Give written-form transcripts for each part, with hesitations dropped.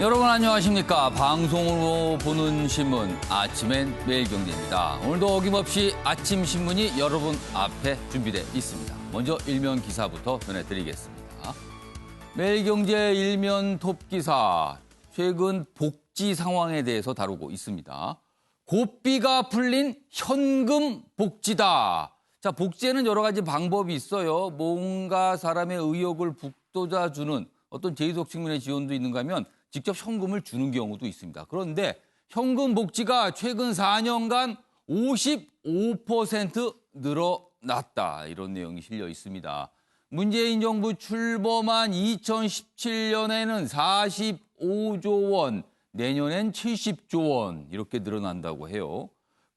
여러분 안녕하십니까. 방송으로 보는 신문 아침엔 매일경제입니다. 오늘도 어김없이 아침 신문이 여러분 앞에 준비되어 있습니다. 먼저 일면 기사부터 전해드리겠습니다. 매일경제 일면 톱기사, 최근 복지 상황에 대해서 다루고 있습니다. 고비가 풀린 현금 복지다. 자, 복지에는 여러 가지 방법이 있어요. 뭔가 사람의 의욕을 북돋아주는 어떤 제도적 측면의 지원도 있는가 하면 직접 현금을 주는 경우도 있습니다. 그런데 현금 복지가 최근 4년간 55% 늘어났다. 이런 내용이 실려 있습니다. 문재인 정부 출범한 2017년에는 45조 원, 내년엔 70조 원 이렇게 늘어난다고 해요.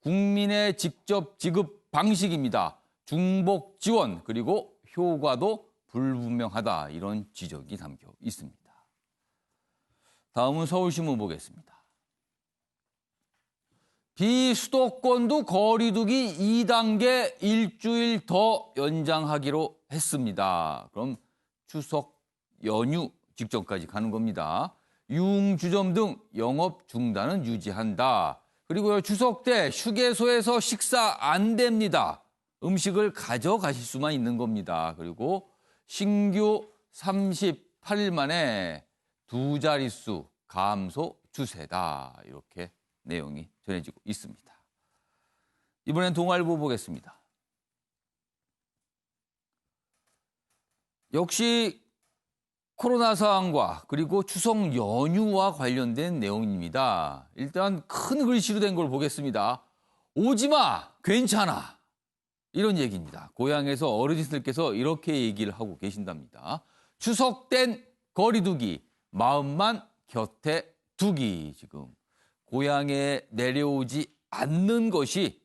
국민의 직접 지급 방식입니다. 중복 지원 그리고 효과도 불분명하다. 이런 지적이 담겨 있습니다. 다음은 서울신문 보겠습니다. 비수도권도 거리두기 2단계 일주일 더 연장하기로 했습니다. 그럼 추석 연휴 직전까지 가는 겁니다. 유흥주점 등 영업 중단은 유지한다. 그리고 추석 때 휴게소에서 식사 안 됩니다. 음식을 가져가실 수만 있는 겁니다. 그리고 신규 38일 만에 두 자릿수 감소 추세다. 이렇게 내용이 전해지고 있습니다. 이번엔 동아일보 보겠습니다. 역시 코로나 상황과 그리고 추석 연휴와 관련된 내용입니다. 일단 큰 글씨로 된 걸 보겠습니다. 오지마, 괜찮아. 이런 얘기입니다. 고향에서 어르신들께서 이렇게 얘기를 하고 계신답니다. 추석 땐 거리두기, 마음만 곁에 두기. 지금 고향에 내려오지 않는 것이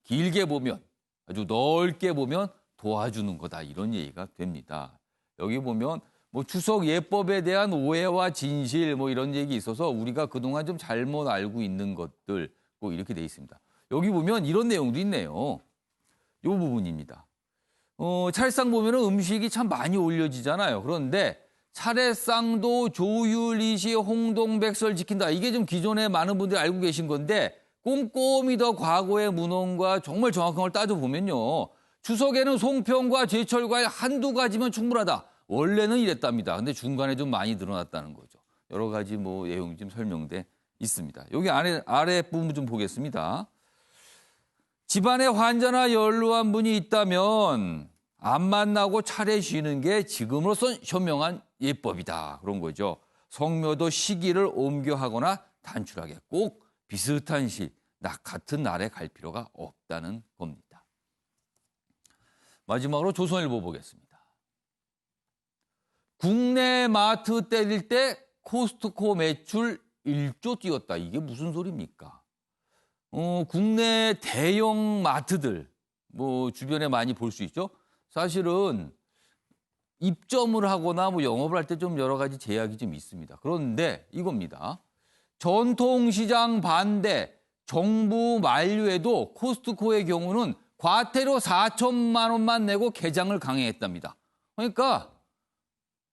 길게 보면 아주 넓게 보면 도와주는 거다. 이런 얘기가 됩니다. 여기 보면 뭐 추석 예법에 대한 오해와 진실 뭐 이런 얘기 있어서 우리가 그동안 좀 잘못 알고 있는 것들 꼭 이렇게 돼 있습니다. 여기 보면 이런 내용도 있네요. 이 부분입니다. 차례상 보면 음식이 참 많이 올려지잖아요. 그런데 차례상도 조율이시 홍동백설 지킨다. 이게 좀 기존에 많은 분들이 알고 계신 건데 꼼꼼히 더 과거의 문헌과 정말 정확한 걸 따져보면요. 추석에는 송편과 제철과일 한두 가지면 충분하다. 원래는 이랬답니다. 근데 중간에 좀 많이 늘어났다는 거죠. 여러 가지 뭐 내용이 좀 설명돼 있습니다. 여기 아래 부분 좀 보겠습니다. 집안에 환자나 연로한 분이 있다면 안 만나고 차례 쉬는 게 지금으로선 현명한 예법이다. 그런 거죠. 성묘도 시기를 옮겨 하거나 단출하게 꼭 비슷한 같은 날에 갈 필요가 없다는 겁니다. 마지막으로 조선일보 보겠습니다. 국내 마트 때릴 때 코스트코 매출 1조 뛰었다. 이게 무슨 소리입니까? 국내 대형 마트들 뭐 주변에 많이 볼 수 있죠. 사실은 입점을 하거나 뭐 영업을 할 때 좀 여러 가지 제약이 좀 있습니다. 그런데 이겁니다. 전통시장 반대, 정부 만류에도 코스트코의 경우는 과태료 4천만 원만 내고 개장을 강행했답니다. 그러니까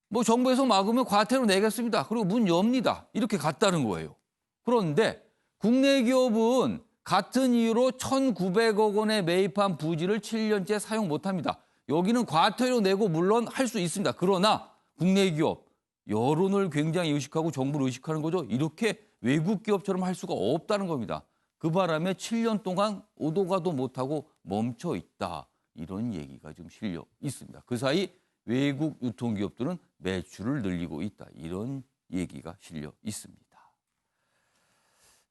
뭐 정부에서 막으면 과태료 내겠습니다. 그리고 문 엽니다. 이렇게 갔다는 거예요. 그런데 국내 기업은 같은 이유로 1,900억 원에 매입한 부지를 7년째 사용 못합니다. 여기는 과태료 내고 물론 할 수 있습니다. 그러나 국내 기업, 여론을 굉장히 의식하고 정부를 의식하는 거죠. 이렇게 외국 기업처럼 할 수가 없다는 겁니다. 그 바람에 7년 동안 오도 가도 못하고 멈춰 있다. 이런 얘기가 좀 실려 있습니다. 그 사이 외국 유통기업들은 매출을 늘리고 있다. 이런 얘기가 실려 있습니다.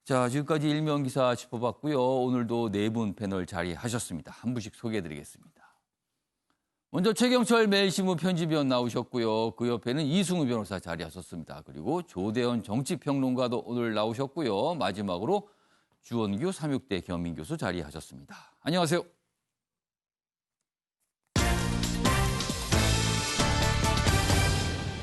자, 지금까지 일면 기사 짚어봤고요. 오늘도 네 분 패널 자리하셨습니다. 한 분씩 소개해드리겠습니다. 먼저 최경철 매일신문 편집위원 나오셨고요. 그 옆에는 이승우 변호사 자리하셨습니다. 그리고 조대현 정치평론가도 오늘 나오셨고요. 마지막으로 주원규 삼육대 겸임교수 자리하셨습니다. 안녕하세요.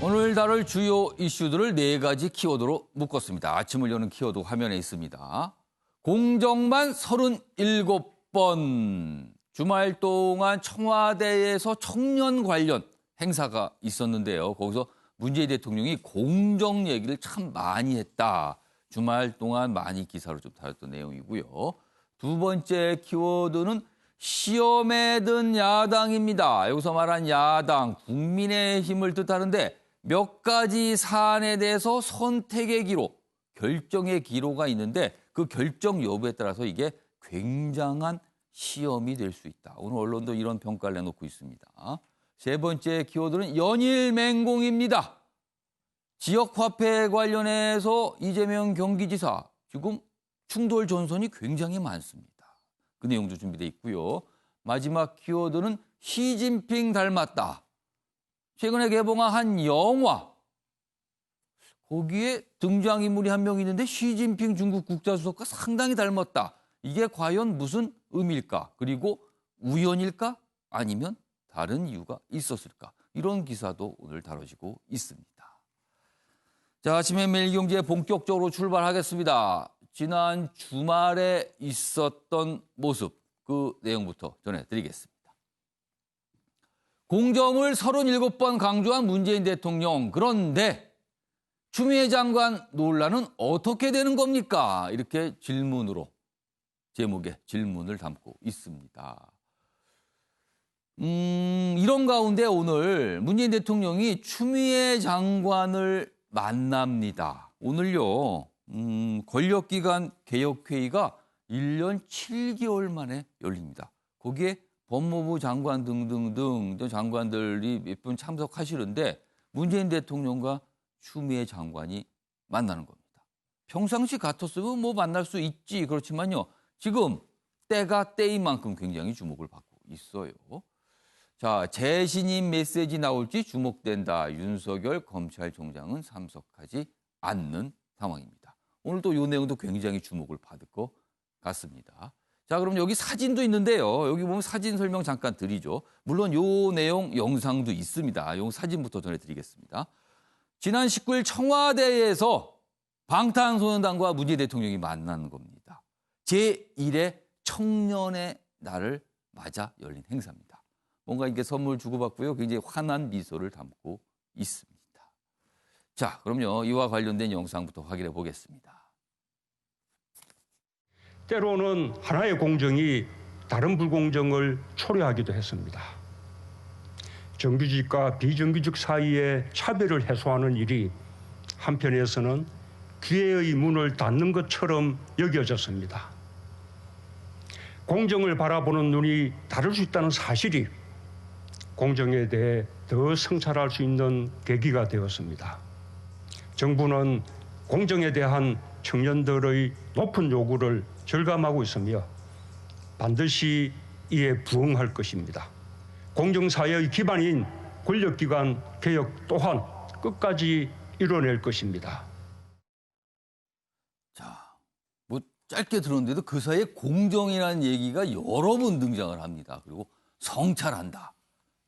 오늘 다룰 주요 이슈들을 네 가지 키워드로 묶었습니다. 아침을 여는 키워드 화면에 있습니다. 공정만 37번. 주말 동안 청와대에서 청년 관련 행사가 있었는데요. 거기서 문재인 대통령이 공정 얘기를 참 많이 했다. 주말 동안 많이 기사로 좀 다뤘던 내용이고요. 두 번째 키워드는 시험에 든 야당입니다. 여기서 말한 야당, 국민의힘을 뜻하는데 몇 가지 사안에 대해서 선택의 기로, 결정의 기로가 있는데 그 결정 여부에 따라서 이게 굉장한 시험이 될 수 있다. 오늘 언론도 이런 평가를 내놓고 있습니다. 세 번째 키워드는 연일 맹공입니다. 지역화폐 관련해서 이재명 경기지사 지금 충돌 전선이 굉장히 많습니다. 그 내용도 준비되어 있고요. 마지막 키워드는 시진핑 닮았다. 최근에 개봉한 한 영화. 거기에 등장인물이 한 명 있는데 시진핑 중국 국가주석과 상당히 닮았다. 이게 과연 무슨 의미일까? 그리고 우연일까? 아니면 다른 이유가 있었을까? 이런 기사도 오늘 다뤄지고 있습니다. 자, 아침에 매일경제 본격적으로 출발하겠습니다. 지난 주말에 있었던 모습, 그 내용부터 전해드리겠습니다. 공정을 37번 강조한 문재인 대통령. 그런데 추미애 장관 논란은 어떻게 되는 겁니까? 이렇게 질문으로, 제목에 질문을 담고 있습니다. 이런 가운데 오늘 문재인 대통령이 추미애 장관을 만납니다. 오늘요, 권력기관 개혁회의가 1년 7개월 만에 열립니다. 거기에 법무부 장관 등등등 장관들이 몇 분 참석하시는데 문재인 대통령과 추미애 장관이 만나는 겁니다. 평상시 같았으면 뭐 만날 수 있지. 그렇지만요, 지금 때가 때인 만큼 굉장히 주목을 받고 있어요. 자, 재신임 메시지 나올지 주목된다. 윤석열 검찰총장은 참석하지 않는 상황입니다. 오늘 또 이 내용도 굉장히 주목을 받을 것 같습니다. 자, 그럼 여기 사진도 있는데요. 여기 보면 사진 설명 잠깐 드리죠. 물론 이 내용 영상도 있습니다. 이 사진부터 전해드리겠습니다. 지난 19일 청와대에서 방탄소년단과 문재인 대통령이 만나는 겁니다. 제1회 청년의 날을 맞아 열린 행사입니다. 뭔가 이렇게 선물 주고받고요. 굉장히 환한 미소를 담고 있습니다. 자, 그럼요. 이와 관련된 영상부터 확인해 보겠습니다. 때로는 하나의 공정이 다른 불공정을 초래하기도 했습니다. 정규직과 비정규직 사이의 차별을 해소하는 일이 한편에서는 기회의 문을 닫는 것처럼 여겨졌습니다. 공정을 바라보는 눈이 다를 수 있다는 사실이 공정에 대해 더 성찰할 수 있는 계기가 되었습니다. 정부는 공정에 대한 청년들의 높은 요구를 절감하고 있으며 반드시 이에 부응할 것입니다. 공정사회의 기반인 권력기관 개혁 또한 끝까지 이뤄낼 것입니다. 자, 뭐 짧게 들었는데도 그 사이에 공정이라는 얘기가 여러 번 등장을 합니다. 그리고 성찰한다.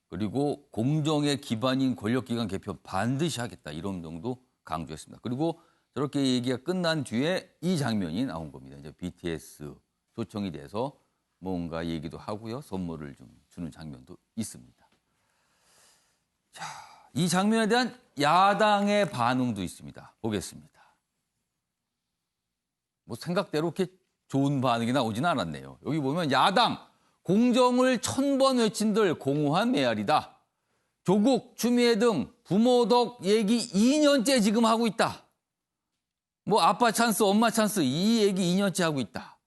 그리고 공정의 기반인 권력기관 개편 반드시 하겠다. 이런 정도 강조했습니다. 그리고 저렇게 얘기가 끝난 뒤에 이 장면이 나온 겁니다. 이제 BTS 초청이 돼서 뭔가 얘기도 하고요. 선물을 좀 주는 장면도 있습니다. 자, 이 장면에 대한 야당의 반응도 있습니다. 보겠습니다. 뭐 생각대로 이렇게 좋은 반응이 나오지는 않았네요. 여기 보면 야당 공정을 1000번 외친들 공허한 메아리다. 조국, 추미애 등 부모 덕 얘기 2년째 지금 하고 있다. 뭐 아빠 찬스, 엄마 찬스 이 얘기 2년째 하고 있다.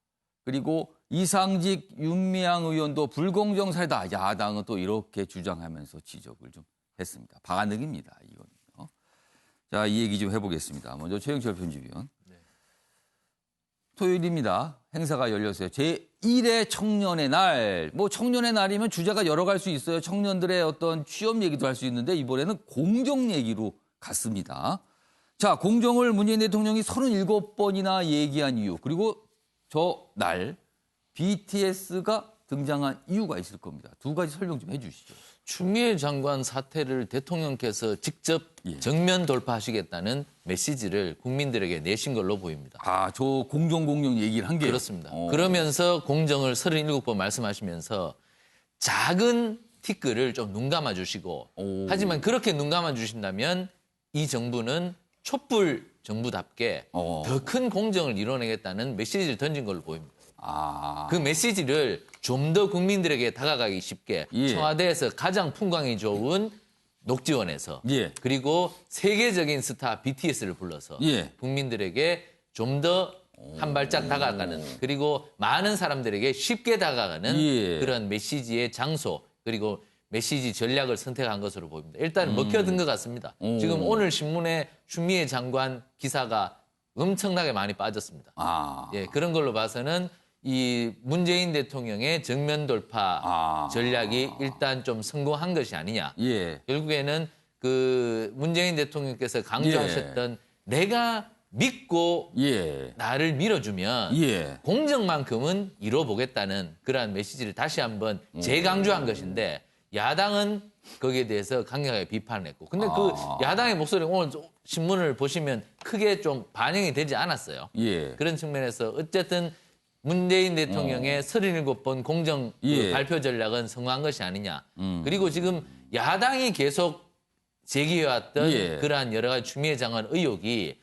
그리고 이상직, 윤미향 의원도 불공정 사례다. 야당은 또 이렇게 주장하면서 지적을 좀 했습니다. 반응입니다. 이거는요. 자, 이 얘기 좀 해보겠습니다. 먼저 최영철 편집위원. 토요일입니다. 행사가 열렸어요. 제1회 청년의 날. 뭐 청년의 날이면 주제가 여러 갈 수 있어요. 청년들의 어떤 취업 얘기도 할 수 있는데 이번에는 공정 얘기로 갔습니다. 자, 공정을 문재인 대통령이 37번이나 얘기한 이유. 그리고 저 날 BTS가 등장한 이유가 있을 겁니다. 두 가지 설명 좀 해 주시죠. 추미애 장관 사태를 대통령께서 직접 정면 돌파하시겠다는 메시지를 국민들에게 내신 걸로 보입니다. 아, 저 공정 얘기를 한 게. 그렇습니다. 그러면서 공정을 37번 말씀하시면서 작은 티끌을 좀 눈 감아 주시고 하지만 그렇게 눈 감아 주신다면 이 정부는 촛불 정부답게 더 큰 공정을 이뤄내겠다는 메시지를 던진 걸로 보입니다. 그 메시지를 좀 더 국민들에게 다가가기 쉽게 예. 청와대에서 가장 풍광이 좋은 녹지원에서 예. 그리고 세계적인 스타 BTS를 불러서 예. 국민들에게 좀 더 한 발짝 다가가는 그리고 많은 사람들에게 쉽게 다가가는 예. 그런 메시지의 장소 그리고 메시지 전략을 선택한 것으로 보입니다. 일단 먹혀든 것 같습니다. 지금 오늘 신문에 추미애 장관 기사가 엄청나게 많이 빠졌습니다. 예, 그런 걸로 봐서는 이 문재인 대통령의 정면 돌파 전략이 일단 좀 성공한 것이 아니냐. 예. 결국에는 그 문재인 대통령께서 강조하셨던 내가 믿고 예. 나를 밀어주면 예. 공정만큼은 이뤄보겠다는 그러한 메시지를 다시 한번 재강조한 것인데 야당은 거기에 대해서 강력하게 비판을 했고 근데 그 야당의 목소리 오늘 신문을 보시면 크게 좀 반영이 되지 않았어요. 예. 그런 측면에서 어쨌든 문재인 대통령의 37번 공정 그 예. 발표 전략은 성공한 것이 아니냐. 그리고 지금 야당이 계속 제기해왔던 예. 그러한 여러 가지 추미애 장관 의혹이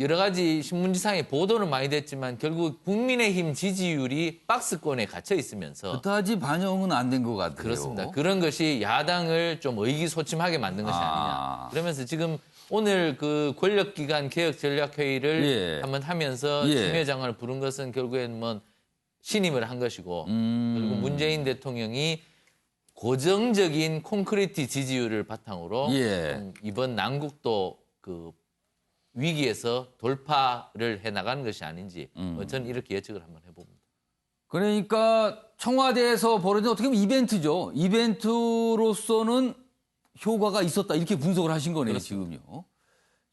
여러 가지 신문지상에 보도는 많이 됐지만 결국 국민의힘 지지율이 박스권에 갇혀 있으면서 그다지 반영은 안 된 것 같아요. 그렇습니다. 그런 것이 야당을 좀 의기소침하게 만든 것이 아니냐. 그러면서 지금 오늘 그 권력기관 개혁전략회의를 예. 한번 하면서 예. 추미애 장관을 부른 것은 결국에는 뭐 신임을 한 것이고 결국 문재인 대통령이 고정적인 콘크리트 지지율을 바탕으로 예. 이번 난국도 그 위기에서 돌파를 해나가는 것이 아닌지 저는 이렇게 예측을 한번 해봅니다. 그러니까 청와대에서 벌어진 어떻게 보면 이벤트죠. 이벤트로서는 효과가 있었다 이렇게 분석을 하신 거네요. 그렇습니다. 지금요.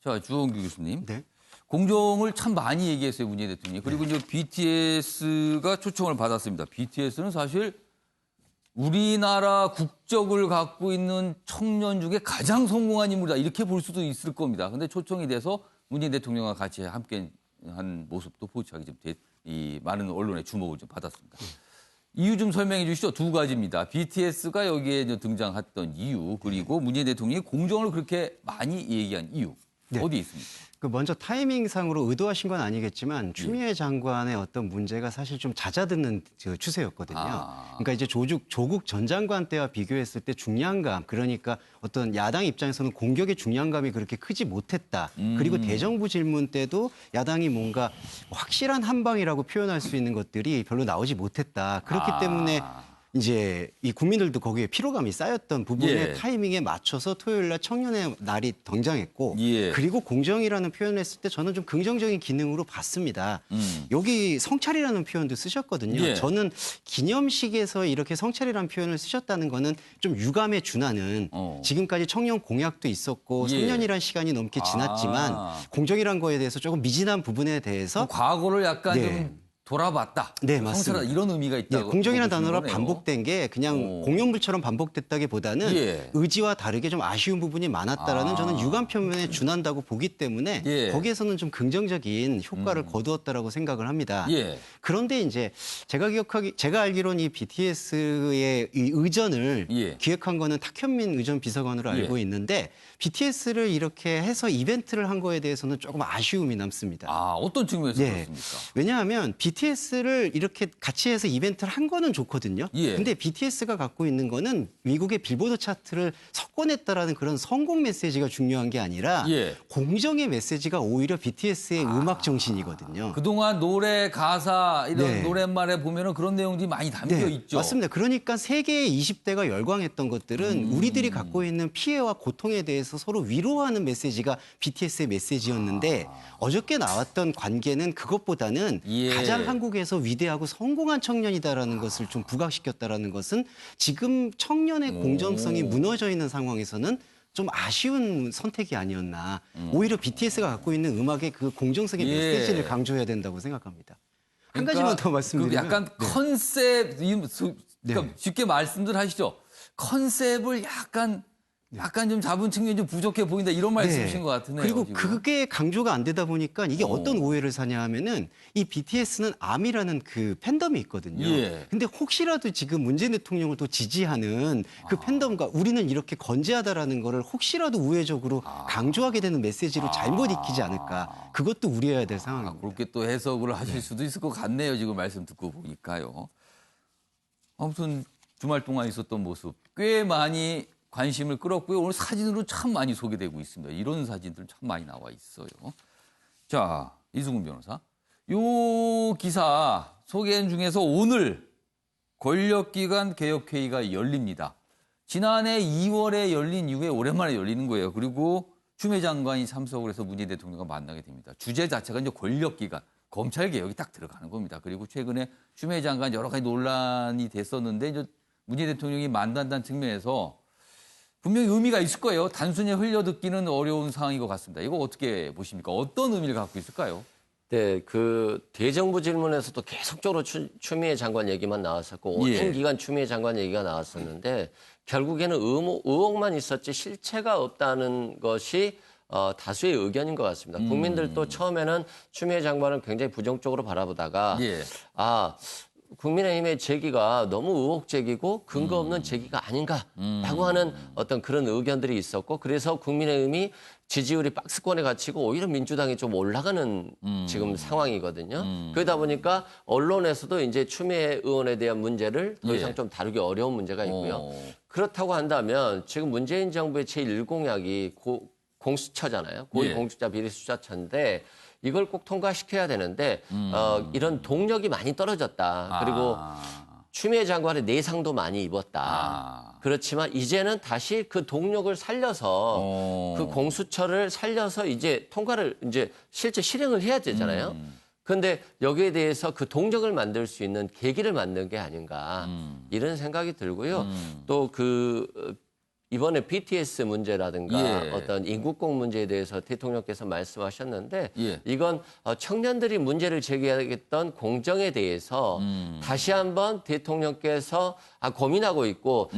자, 주원규 교수님. 네. 공정을 참 많이 얘기했어요. 문재인 대통령이. 그리고 이제 BTS가 초청을 받았습니다. BTS는 사실 우리나라 국적을 갖고 있는 청년 중에 가장 성공한 인물이다. 이렇게 볼 수도 있을 겁니다. 근데 초청이 돼서 문재인 대통령과 같이 함께 한 모습도 포착이 좀 이 많은 언론의 주목을 좀 받았습니다. 이유 좀 설명해 주시죠. 두 가지입니다. BTS가 여기에 이제 등장했던 이유 그리고 문재인 대통령이 공정을 그렇게 많이 얘기한 이유. 네. 어디에 있습니까? 그 먼저 타이밍상으로 의도하신 건 아니겠지만 추미애 장관의 어떤 문제가 사실 좀 잦아드는 그 추세였거든요. 그러니까 이제 조국 전 장관 때와 비교했을 때 중량감, 그러니까 어떤 야당 입장에서는 공격의 중량감이 그렇게 크지 못했다. 그리고 대정부 질문 때도 야당이 뭔가 확실한 한방이라고 표현할 수 있는 것들이 별로 나오지 못했다. 그렇기 때문에 이제 이 국민들도 거기에 피로감이 쌓였던 부분의 예. 타이밍에 맞춰서 토요일 날 청년의 날이 등장했고 예. 그리고 공정이라는 표현을 했을 때 저는 좀 긍정적인 기능으로 봤습니다. 여기 성찰이라는 표현도 쓰셨거든요. 예. 저는 기념식에서 이렇게 성찰이라는 표현을 쓰셨다는 거는 좀 유감에 준하는 지금까지 청년 공약도 있었고 예. 3년이라는 시간이 넘게 지났지만 공정이라는 거에 대해서 조금 미진한 부분에 대해서 과거를 약간 네. 좀 돌아봤다. 네, 성찰하다. 맞습니다. 이런 의미가 예, 있다고. 공정이라는 보시는 단어가 거네요. 반복된 게 그냥 공연불처럼 반복됐다기보다는 예. 의지와 다르게 좀 아쉬운 부분이 많았다라는 저는 유감 표현에 준한다고 보기 때문에 예. 거기에서는 좀 긍정적인 효과를 거두었다라고 생각을 합니다. 예. 그런데 이제 제가 알기로는 이 BTS의 이 의전을 예. 기획한 거는 탁현민 의전 비서관으로 알고 예. 있는데 BTS를 이렇게 해서 이벤트를 한 거에 대해서는 조금 아쉬움이 남습니다. 어떤 측면에서 예. 그렇습니까? 왜냐하면 BTS를 이렇게 같이 해서 이벤트를 한 거는 좋거든요. 예. 근데 BTS가 갖고 있는 거는 미국의 빌보드 차트를 석권했다라는 그런 성공 메시지가 중요한 게 아니라 예. 공정의 메시지가 오히려 BTS의 음악 정신이거든요. 그동안 노래 가사 이런 네. 노랫말에 보면은 그런 내용들이 많이 담겨 있죠. 맞습니다. 그러니까 세계의 20대가 열광했던 것들은 우리들이 갖고 있는 피해와 고통에 대해서 서로 위로하는 메시지가 BTS의 메시지였는데 어저께 나왔던 관계는 그것보다는 예. 가장 한국에서 위대하고 성공한 청년이다라는 것을 좀 부각시켰다라는 것은 지금 청년의 공정성이 무너져 있는 상황에서는 좀 아쉬운 선택이 아니었나. 오히려 BTS가 갖고 있는 음악의 그 공정성의 예. 메시지를 강조해야 된다고 생각합니다. 한 그러니까 가지만 더 말씀드리면 그 약간 컨셉, 그러니까 네. 쉽게 말씀들 하시죠. 컨셉을 약간 약간 좀 잡은 측면이 좀 부족해 보인다 이런 말씀이신 네. 것 같으네요. 그리고 지금. 그게 강조가 안 되다 보니까 이게 어떤 오해를 사냐 하면은 이 BTS는 아미라는 그 팬덤이 있거든요. 예. 근데 혹시라도 지금 문재인 대통령을 또 지지하는 그 팬덤과 우리는 이렇게 건재하다라는 거를 혹시라도 우회적으로 강조하게 되는 메시지로 잘못 익히지 않을까. 그것도 우려해야 될 상황입니다. 그렇게 또 해석을 하실 수도 있을 것 같네요. 지금 말씀 듣고 보니까요. 아무튼 주말 동안 있었던 모습 꽤 많이 관심을 끌었고요. 오늘 사진으로 참 많이 소개되고 있습니다. 이런 사진들 참 많이 나와 있어요. 자, 이승훈 변호사. 요 기사 소개한 중에서 오늘 권력기관 개혁회의가 열립니다. 지난해 2월에 열린 이후에 오랜만에 열리는 거예요. 그리고 추미애 장관이 참석을 해서 문재인 대통령과 만나게 됩니다. 주제 자체가 이제 권력기관, 검찰개혁이 딱 들어가는 겁니다. 그리고 최근에 추미애 장관 여러 가지 논란이 됐었는데 이제 문재인 대통령이 만난다는 측면에서 분명히 의미가 있을 거예요. 단순히 흘려듣기는 어려운 상황인 것 같습니다. 이거 어떻게 보십니까? 어떤 의미를 갖고 있을까요? 네, 그 대정부 질문에서도 계속적으로 추미애 장관 얘기만 나왔었고 오랜 기간 추미애 장관 얘기가 나왔었는데 결국에는 의혹만 있었지 실체가 없다는 것이 다수의 의견인 것 같습니다. 국민들도 처음에는 추미애 장관을 굉장히 부정적으로 바라보다가 국민의힘의 제기가 너무 의혹 제기고 근거 없는 제기가 아닌가라고 하는 어떤 그런 의견들이 있었고 그래서 국민의힘이 지지율이 박스권에 갇히고 오히려 민주당이 좀 올라가는 지금 상황이거든요. 그러다 보니까 언론에서도 이제 추미애 의원에 대한 문제를 더 이상 좀 다루기 어려운 문제가 있고요. 그렇다고 한다면 지금 문재인 정부의 제1공약이 공수처잖아요. 고위공직자 비리수사처인데 이걸 꼭 통과시켜야 되는데 이런 동력이 많이 떨어졌다. 그리고 추미애 장관의 내상도 많이 입었다. 그렇지만 이제는 다시 그 동력을 살려서 그 공수처를 살려서 이제 통과를 이제 실제 실행을 해야 되잖아요. 그런데 여기에 대해서 그 동력을 만들 수 있는 계기를 만든 게 아닌가 이런 생각이 들고요. 또 이번에 BTS 문제라든가 어떤 인국공 문제에 대해서 대통령께서 말씀하셨는데 이건 청년들이 문제를 제기하겠던 공정에 대해서 다시 한번 대통령께서 고민하고 있고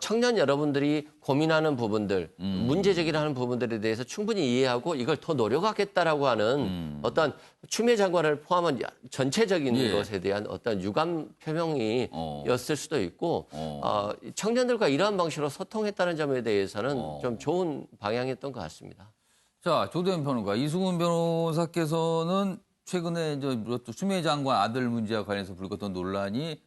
청년 여러분들이 고민하는 부분들, 문제 제기를 하는 부분들에 대해서 충분히 이해하고 이걸 더 노력하겠다라고 하는 어떤 추미애 장관을 포함한 전체적인 것에 대한 어떤 유감 표명이었을 수도 있고 청년들과 이러한 방식으로 소통했다는 점에 대해서는 좀 좋은 방향이었던 것 같습니다. 자, 조대현 평론가, 이승훈 변호사께서는 최근에 이제 추미애 장관 아들 문제와 관련해서 불거졌던 논란이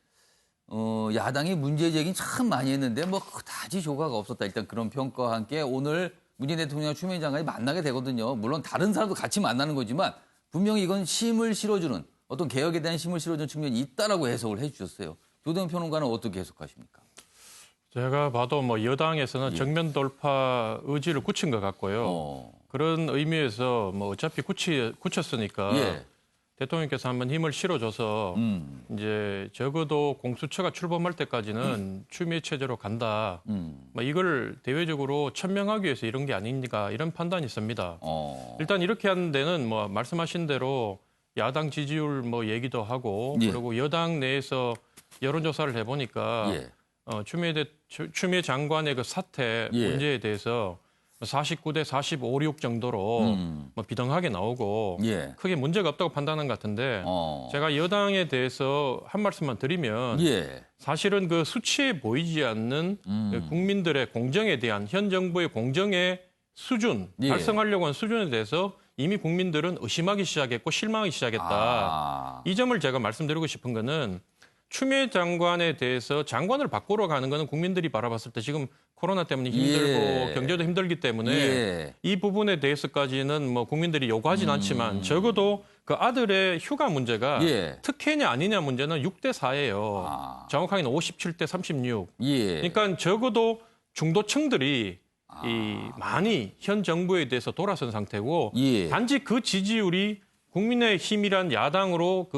야당이 문제 제기는 참 많이 했는데 뭐 그다지 효과가 없었다. 일단 그런 평가와 함께 오늘 문재인 대통령과 추미애 장관이 만나게 되거든요. 물론 다른 사람도 같이 만나는 거지만 분명히 이건 힘을 실어주는 어떤 개혁에 대한 힘을 실어주는 측면이 있다라고 해석을 해 주셨어요. 조대현 평론가는 어떻게 해석하십니까? 제가 봐도 뭐 여당에서는 정면 돌파 의지를 굳힌 것 같고요. 그런 의미에서 뭐 어차피 굳혔으니까 대통령께서 한번 힘을 실어줘서 이제 적어도 공수처가 출범할 때까지는 추미애 체제로 간다. 뭐 이걸 대외적으로 천명하기 위해서 이런 게 아닌가 이런 판단이 있습니다. 일단 이렇게 하는 데는 뭐 말씀하신 대로 야당 지지율 뭐 얘기도 하고 그리고 여당 내에서 여론조사를 해보니까 추미애 장관의 그 사퇴 문제에 대해서 49대 45, 6 정도로 뭐 비등하게 나오고 크게 문제가 없다고 판단한 것 같은데 제가 여당에 대해서 한 말씀만 드리면 사실은 그 수치에 보이지 않는 그 국민들의 공정에 대한 현 정부의 공정의 수준, 달성하려고 하는 수준에 대해서 이미 국민들은 의심하기 시작했고 실망하기 시작했다. 이 점을 제가 말씀드리고 싶은 거는 추미애 장관에 대해서 장관을 바꾸러 가는 거는 국민들이 바라봤을 때 지금 코로나 때문에 힘들고 경제도 힘들기 때문에 이 부분에 대해서까지는 뭐 국민들이 요구하진 않지만 적어도 그 아들의 휴가 문제가 특혜냐 아니냐 문제는 6대 4예요. 정확하게는 57대 36. 그러니까 적어도 중도층들이 많이 현 정부에 대해서 돌아선 상태고 단지 그 지지율이 국민의힘이란 야당으로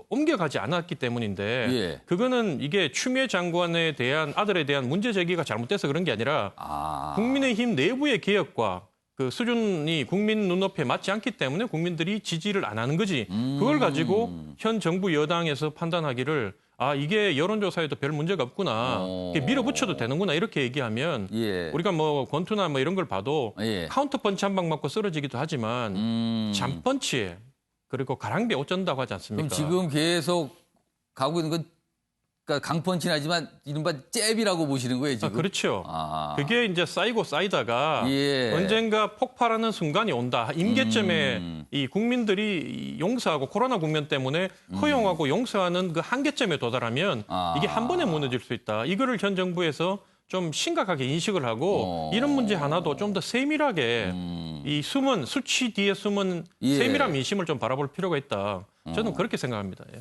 옮겨가지 않았기 때문인데 그거는 이게 추미애 장관에 대한 아들에 대한 문제 제기가 잘못돼서 그런 게 아니라 국민의힘 내부의 개혁과 그 수준이 국민 눈높이에 맞지 않기 때문에 국민들이 지지를 안 하는 거지. 그걸 가지고 현 정부 여당에서 판단하기를 이게 여론조사에도 별 문제가 없구나. 이게 밀어붙여도 되는구나. 이렇게 얘기하면 예. 우리가 뭐 권투나 뭐 이런 걸 봐도 예. 카운터 펀치 한 방 맞고 쓰러지기도 하지만 잠펀치 그리고 가랑비에 어쩐다고 하지 않습니까? 그럼 지금 계속 가고 있는 건 그러니까 강펀치는 하지만 이른바 잽이라고 보시는 거예요, 지금? 그렇죠. 아. 그게 이제 쌓이고 쌓이다가 예. 언젠가 폭발하는 순간이 온다. 임계점에 이 국민들이 용서하고 코로나 국면 때문에 허용하고 용서하는 그 한계점에 도달하면 이게 한 번에 무너질 수 있다. 이거를 현 정부에서 좀 심각하게 인식을 하고 이런 문제 하나도 좀 더 세밀하게 이 숨은 수치 뒤에 숨은 예. 세밀한 민심을 좀 바라볼 필요가 있다. 저는 그렇게 생각합니다. 예.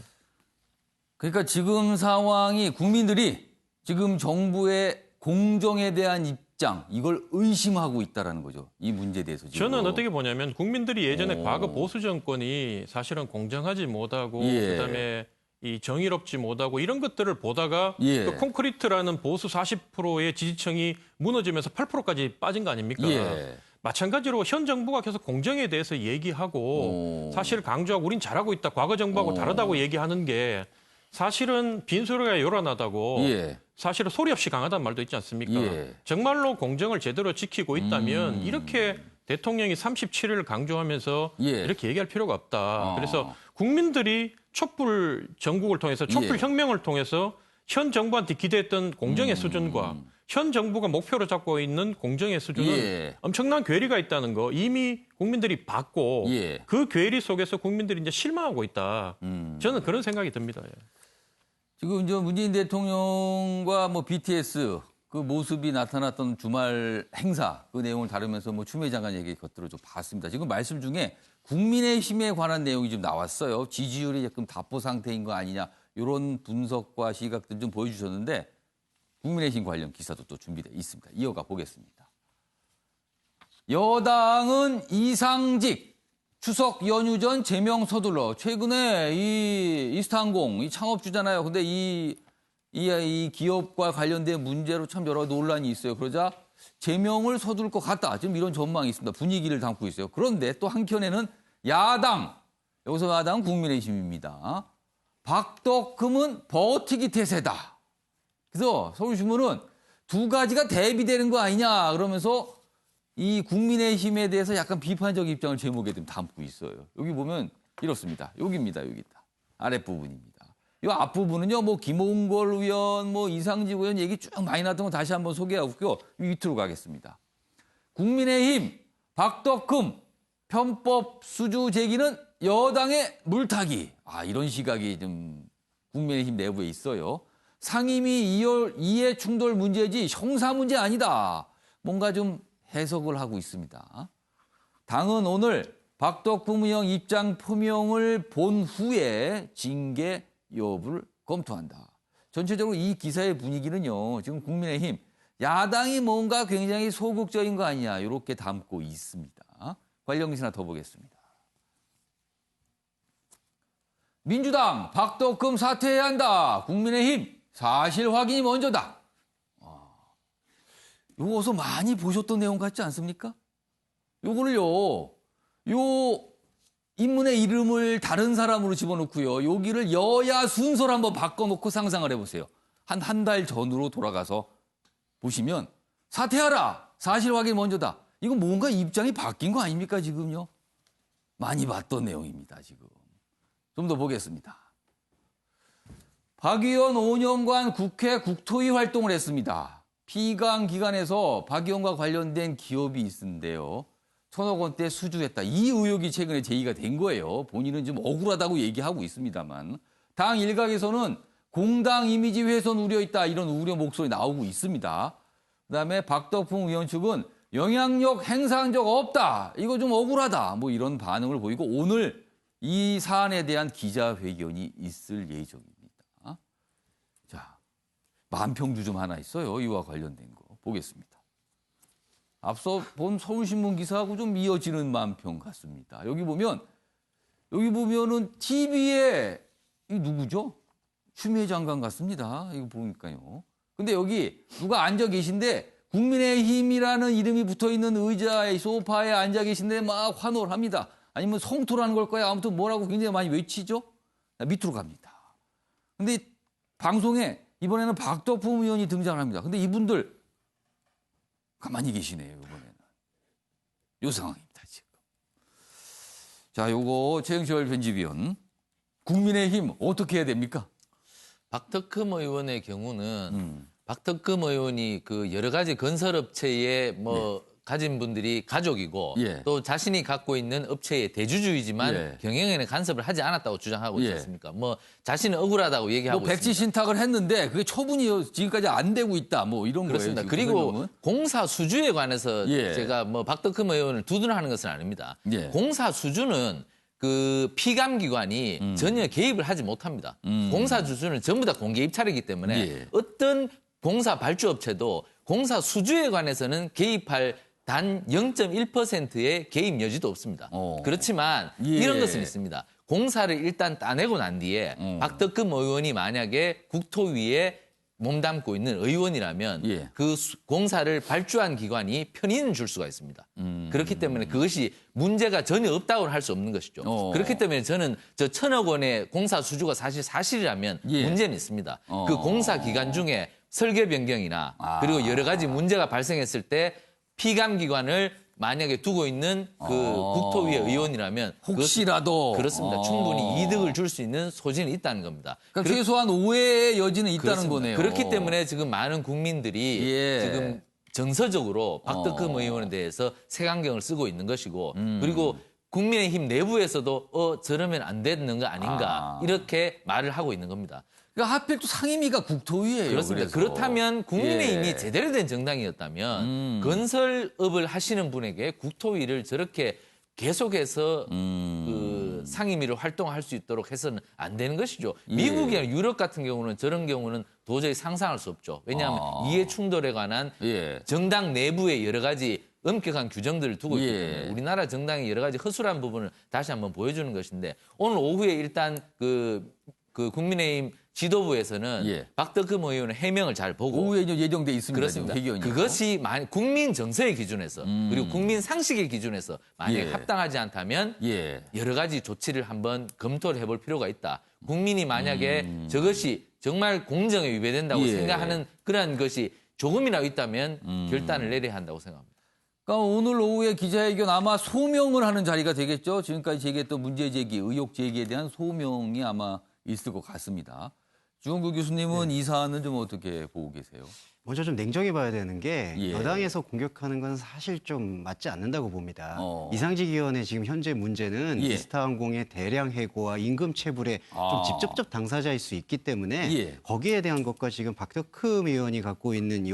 그러니까 지금 상황이 국민들이 지금 정부의 공정에 대한 입장 이걸 의심하고 있다라는 거죠. 이 문제에 대해서 지금. 저는 어떻게 보냐면 국민들이 예전에 과거 보수 정권이 사실은 공정하지 못하고 예. 그다음에 이 정의롭지 못하고 이런 것들을 보다가 예. 그 콘크리트라는 보수 40%의 지지층이 무너지면서 8%까지 빠진 거 아닙니까? 예. 마찬가지로 현 정부가 계속 공정에 대해서 얘기하고 사실 강조하고 우린 잘하고 있다. 과거 정부하고 다르다고 얘기하는 게 사실은 빈소리가 요란하다고 예. 사실은 소리 없이 강하다는 말도 있지 않습니까? 예. 정말로 공정을 제대로 지키고 있다면 이렇게 대통령이 37일 강조하면서 예. 이렇게 얘기할 필요가 없다. 그래서 국민들이 촛불 전국을 통해서 촛불 예. 혁명을 통해서 현 정부한테 기대했던 공정의 수준과 현 정부가 목표로 잡고 있는 공정의 수준은 예. 엄청난 괴리가 있다는 거 이미 국민들이 봤고 예. 그 괴리 속에서 국민들이 이제 실망하고 있다. 저는 그런 생각이 듭니다. 예. 지금 이제 문재인 대통령과 뭐 BTS 그 모습이 나타났던 주말 행사 그 내용을 다루면서 뭐 추미애 장관 얘기 것들을 좀 봤습니다. 지금 말씀 중에 국민의힘에 관한 내용이 좀 나왔어요. 지지율이 조금 답보 상태인 거 아니냐 이런 분석과 시각들 좀 보여주셨는데 국민의힘 관련 기사도 또 준비되어 있습니다. 이어가 보겠습니다. 여당은 이상직 추석 연휴 전 제명 서둘러 최근에 이 이스타항공 이 창업주잖아요. 근데 이 기업과 관련된 문제로 참 여러 논란이 있어요. 그러자 제명을 서둘 것 같다. 지금 이런 전망이 있습니다. 분위기를 담고 있어요. 그런데 또 한켠에는 야당, 여기서 야당은 국민의힘입니다. 박덕흠은 버티기 태세다. 그래서 서울신문은 두 가지가 대비되는 거 아니냐 그러면서 이 국민의힘에 대해서 약간 비판적 입장을 제목에 좀 담고 있어요. 여기 보면 이렇습니다. 여기입니다. 여기다. 아랫부분입니다. 이 앞부분은요. 뭐 김홍걸 의원, 뭐 이상직 의원 얘기 쭉 많이 나왔던 거 다시 한번 소개하고요. 밑으로 가겠습니다. 국민의힘 박덕흠 편법 수주 제기는 여당의 물타기. 이런 시각이 좀 국민의힘 내부에 있어요. 상임위 이해 충돌 문제지 형사 문제 아니다. 뭔가 좀 해석을 하고 있습니다. 당은 오늘 박덕흠 의원 입장 표명을 본 후에 징계 여부를 검토한다. 전체적으로 이 기사의 분위기는요. 지금 국민의힘 야당이 뭔가 굉장히 소극적인 거 아니냐 이렇게 담고 있습니다. 관련 기사 하나 더 보겠습니다. 민주당 박덕흠 사퇴해야 한다. 국민의힘 사실 확인이 먼저다. 요거 어서 많이 보셨던 내용 같지 않습니까? 요거를요. 요 인물의 이름을 다른 사람으로 집어넣고요. 여기를 여야 순서로 한번 바꿔놓고 상상을 해보세요. 한 달 전으로 돌아가서 보시면 사퇴하라. 사실 확인 먼저다. 이거 뭔가 입장이 바뀐 거 아닙니까 지금요? 많이 봤던 내용입니다 지금. 좀 더 보겠습니다. 박 의원 5년간 국회 국토위 활동을 했습니다. 피감 기관에서 박 의원과 관련된 기업이 있는데요. 1,000억 원대 수주했다. 이 의혹이 최근에 제기가 된 거예요. 본인은 좀 억울하다고 얘기하고 있습니다만. 당 일각에서는 공당 이미지 훼손 우려 있다. 이런 우려 목소리 나오고 있습니다. 그다음에 박덕흠 의원 측은 영향력 행사한 적 없다. 이거 좀 억울하다. 뭐 이런 반응을 보이고 오늘 이 사안에 대한 기자회견이 있을 예정입니다. 자, 만평주 좀 하나 있어요. 이와 관련된 거 보겠습니다. 앞서 본 서울신문 기사하고 좀 이어지는 만평 같습니다. 여기 보면은 TV에 이 누구죠? 추미애 장관 같습니다. 이거 보니까요. 근데 여기 누가 앉아 계신데 국민의힘이라는 이름이 붙어 있는 의자에 소파에 앉아 계신데 막 환호를 합니다. 아니면 성토라는 걸 거야. 아무튼 뭐라고 굉장히 많이 외치죠. 밑으로 갑니다. 근데 방송에 이번에는 박덕흠 의원이 등장합니다. 근데 이분들 가만히 계시네요. 이번에는 요 상황입니다. 지금. 자, 요거 최영철 편집위원, 국민의힘 어떻게 해야 됩니까? 박덕흠 의원의 경우는 박덕흠 의원이 그 여러 가지 건설업체에 뭐 가진 분들이 가족이고 예. 또 자신이 갖고 있는 업체의 대주주이지만 예. 경영에는 간섭을 하지 않았다고 주장하고 있지 예. 않습니까? 뭐 자신은 억울하다고 얘기하고 뭐 백지 있습니다. 신탁을 했는데 그게 처분이 지금까지 안 되고 있다. 뭐 이런 그렇습니다. 거예요. 지금 그리고 설명은. 공사 수주에 관해서 예. 제가 뭐 박덕흠 의원을 두둔하는 것은 아닙니다. 예. 공사 수주는 그 피감기관이 전혀 개입을 하지 못합니다. 공사 수주는 전부 다 공개 입찰이기 때문에 예. 어떤 공사 발주업체도 공사 수주에 관해서는 개입할 단 0.1%의 개입 여지도 없습니다. 그렇지만 예. 이런 것은 있습니다. 공사를 일단 따내고 난 뒤에 박덕흠 의원이 만약에 국토위에 몸담고 있는 의원이라면 예. 그 공사를 발주한 기관이 편의는 줄 수가 있습니다. 그렇기 때문에 그것이 문제가 전혀 없다고는 할 수 없는 것이죠. 그렇기 때문에 저는 저 1,000억 원의 공사 수주가 사실이라면 예. 문제는 있습니다. 그 공사 기간 중에 설계 변경이나 그리고 여러 가지 문제가 발생했을 때 피감 기관을 만약에 두고 있는 그 국토위의 의원이라면 혹시라도 그렇습니다. 충분히 이득을 줄 수 있는 소지는 있다는 겁니다. 그러니까 최소한 오해의 여지는 있다는 그렇습니다. 거네요. 그렇기 때문에 지금 많은 국민들이 예. 지금 정서적으로 박덕흠 의원에 대해서 색안경을 쓰고 있는 것이고 그리고 국민의힘 내부에서도 저러면 안 되는 거 아닌가 이렇게 말을 하고 있는 겁니다. 그러니까 하필 또 상임위가 국토위예요. 그렇습니다. 그래서. 그렇다면 국민의힘이 예. 제대로 된 정당이었다면 건설업을 하시는 분에게 국토위를 저렇게 계속해서 그 상임위를 활동할 수 있도록 해서는 안 되는 것이죠. 미국이나 유럽 같은 경우는 저런 경우는 도저히 상상할 수 없죠. 왜냐하면 이해 충돌에 관한 예. 정당 내부의 여러 가지 엄격한 규정들을 두고 있기 예. 때문에 우리나라 정당의 여러 가지 허술한 부분을 다시 한번 보여주는 것인데 오늘 오후에 일단 그 국민의힘 지도부에서는 예. 박덕흠 의원의 해명을 잘 보고 오후에 이제 예정돼 있습니다. 그렇습니다. 지금 회견이. 그것이 국민 정서의 기준에서 그리고 국민 상식의 기준에서 만약에 예. 합당하지 않다면 예. 여러 가지 조치를 한번 검토를 해볼 필요가 있다. 국민이 만약에 저것이 정말 공정에 위배된다고 예. 생각하는 그러한 것이 조금이라도 있다면 결단을 내려야 한다고 생각합니다. 그러니까 오늘 오후에 기자회견 아마 소명을 하는 자리가 되겠죠. 지금까지 제기했던 문제 제기, 의혹 제기에 대한 소명이 아마 있을 것 같습니다. 주홍구 교수님은 이 사안은 좀 어떻게 보고 계세요? 먼저 좀 냉정히 봐야 되는 게 예. 여당에서 공격하는 건 사실 좀 맞지 않는다고 봅니다. 어. 이상직 의원의 지금 현재 문제는 예. 이스타항공의 대량 해고와 임금 체불의 좀 직접적 당사자일 수 있기 때문에 예. 거기에 대한 것과 지금 박덕흠 의원이 갖고 있는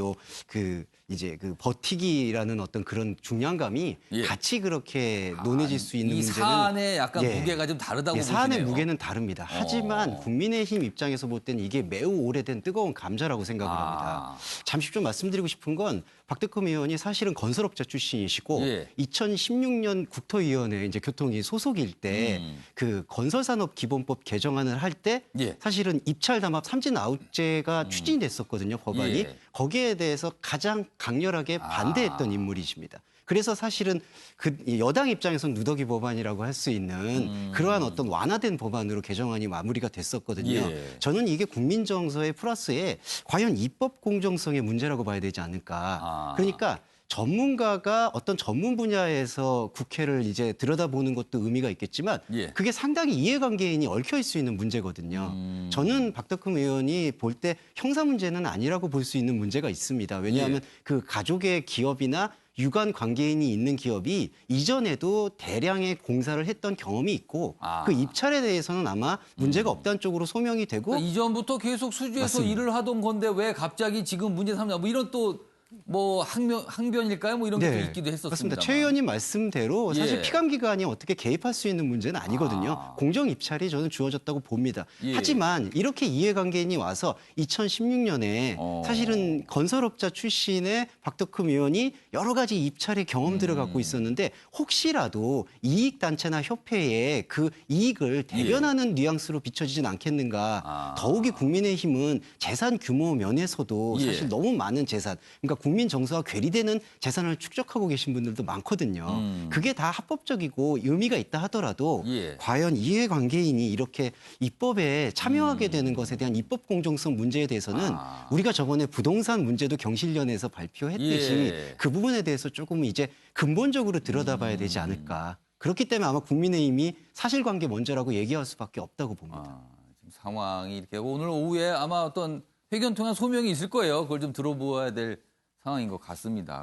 이제 그 버티기라는 어떤 그런 중량감이 예. 같이 그렇게 논해질 수 있는 이 문제는 사안의 약간 예. 무게가 좀 다르다고 보시네요. 사안의 무게는 다릅니다. 하지만 국민의힘 입장에서 볼 때는 이게 매우 오래된 뜨거운 감자라고 생각을 합니다. 잠시 좀 말씀드리고 싶은 건 박덕흠 의원이 사실은 건설업자 출신이시고 예. 2016년 국토위원회 이제 교통위 소속일 때 그 건설산업기본법 개정안을 할 때 예. 사실은 입찰 담합 삼진 아웃제가 추진이 됐었거든요, 법안이. 예. 거기에 대해서 가장 강렬하게 반대했던 인물이십니다. 그래서 사실은 그 여당 입장에서는 누더기 법안이라고 할 수 있는 그러한 어떤 완화된 법안으로 개정안이 마무리가 됐었거든요. 예. 저는 이게 국민 정서의 플러스에 과연 입법 공정성의 문제라고 봐야 되지 않을까. 그러니까 전문가가 어떤 전문 분야에서 국회를 이제 들여다보는 것도 의미가 있겠지만 예. 그게 상당히 이해관계인이 얽혀 있을 수 있는 문제거든요. 저는 박덕흠 의원이 볼 때 형사 문제는 아니라고 볼 수 있는 문제가 있습니다. 왜냐하면 그 가족의 기업이나 유관 관계인이 있는 기업이 이전에도 대량의 공사를 했던 경험이 있고 그 입찰에 대해서는 아마 문제가 없다는 쪽으로 소명이 되고 그러니까 이전부터 계속 수주에서 맞습니다. 일을 하던 건데 왜 갑자기 지금 문제 삼냐 뭐 이런 또 뭐 항변일까요? 뭐 이런 게 또 있기도 했었습니다. 맞습니다. 최 의원님 말씀대로 사실 예. 피감기관이 어떻게 개입할 수 있는 문제는 아니거든요. 공정 입찰이 저는 주어졌다고 봅니다. 예. 하지만 이렇게 이해관계인이 와서 2016년에 사실은 건설업자 출신의 박덕흠 의원이 여러 가지 입찰의 경험들을 갖고 있었는데 혹시라도 이익단체나 협회에 그 이익을 대변하는 뉘앙스로 비춰지진 않겠는가. 더욱이 국민의힘은 재산 규모 면에서도 예. 사실 너무 많은 재산, 그러니까 국민 정서와 괴리되는 재산을 축적하고 계신 분들도 많거든요. 그게 다 합법적이고 의미가 있다 하더라도 예. 과연 이해관계인이 이렇게 입법에 참여하게 되는 것에 대한 입법 공정성 문제에 대해서는 우리가 저번에 부동산 문제도 경실련에서 발표했듯이 예. 그 부분에 대해서 조금 이제 근본적으로 들여다봐야 되지 않을까. 그렇기 때문에 아마 국민의힘이 사실관계 먼저라고 얘기할 수밖에 없다고 봅니다. 지금 상황이 이렇게 오늘 오후에 아마 어떤 회견 통한 소명이 있을 거예요. 그걸 좀 들어보아야 될 상황인 것 같습니다.